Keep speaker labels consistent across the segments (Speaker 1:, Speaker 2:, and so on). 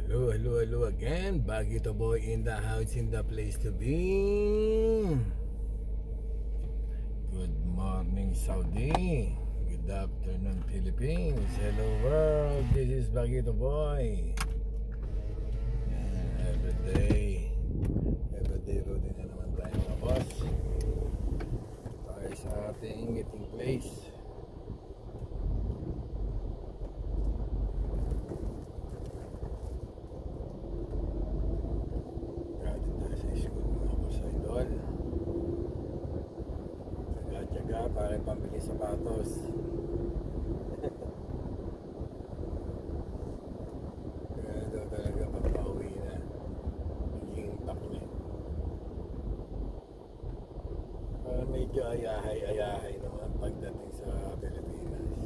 Speaker 1: Hello again. Bagito boy in the house, in the place to be. Good morning, Saudi. Good afternoon, Philippines. Hello world. This is Bagito boy. Everyday routine na naman tayo mga boss. Tayo sa ating meeting place. Para pambili sapatos. Kaya daw talaga pagpauwi na maging takli. Medyo ayahay naman pagdating sa Pilipinas.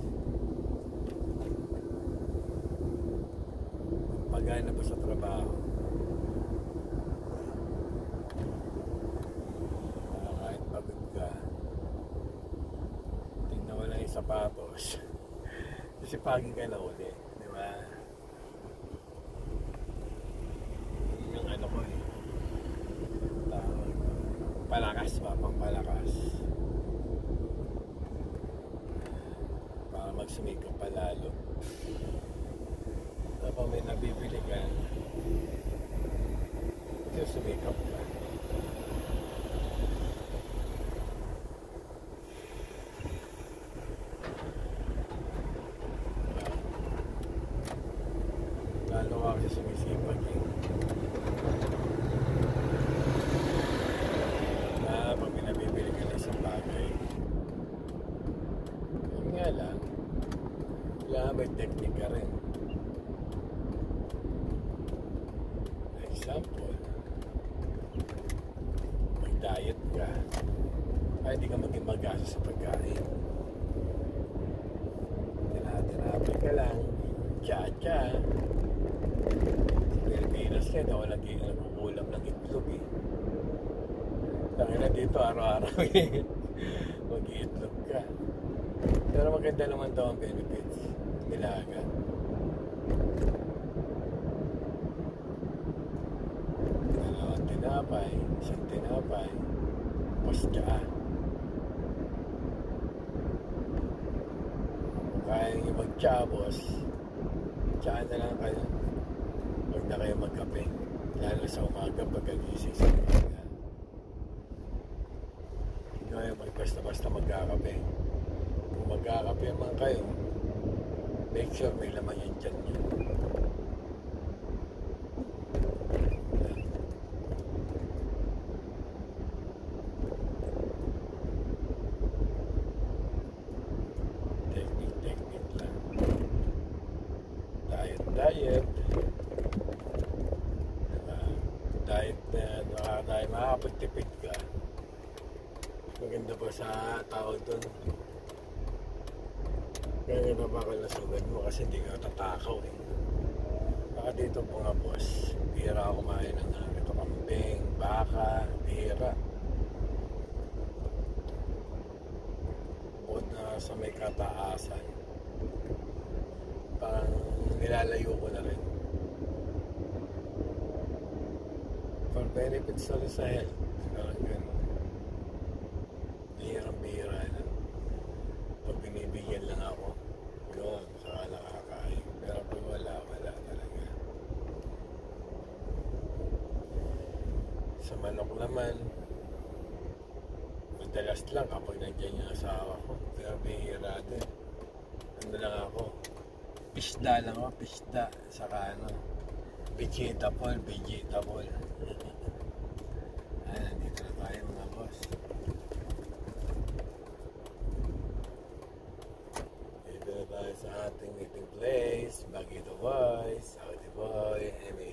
Speaker 1: Pagana pa sa trabaho. Kahit pagod ka, wala yung sapatos. Kasi pagi ka na uli, di ba? Yun yung ano ko eh. Palakas ba? Pampalakas. Para magsumikap pa lalo. Tapos may nabibili ka, kasi sumikap ka. Lalo ako sa sumisipag eh. Pag pinabibili ka na isang bagay, yun nga lang, kailangan may technique ka rin. Example, may diet ka, ay hindi ka maging mag-asa sa pagkain. Tinapay ka lang, tsa-tsa. Pilipinas yan, ako lagi nagkukulam ng itlog eh. Tangin na dito, araw-araw eh. Mag-iitlog ka. Pero maganda naman daw ang benefits. Nilaga. Dalawang tinapay, isang tinapay, pasya. Kaya nyo mag-chabos, tsaka na lang kayo. Huwag na kayo magkape. Lalo sa umaga pagkagising sa umaga. Hindi kayo basta-basta magkakape. Kung magkakape man kayo, make sure may laman yung tiyan nyo. Technique lang. Diet. Diet na dahil makakapagtipid ka. Maganda pa sa tawag doon. Kaya napapakalusugan mo kasi hindi ka tatakaw eh. Baka dito po nga boss, bihira ako kumain ng ito kambing, baka, bihira. Bukod na sa may kataasan, parang nilalayo ko na rin. For benefits na rin sa health. Parang ganun. Bihirang-bihira na. Pag binibigyan lang ako, doon, saka nakakain. Pero pag wala talaga. Sa manok naman, madalas lang kapag nandiyan yung asawa ko. Pero bihira din. Ano lang ako, pisda lang ako, pisda. Saka ano, vegetable. Nandito na tayo mga boss. Dito na tayo sa ating meeting place. Bagito boy, Saudi boy, MA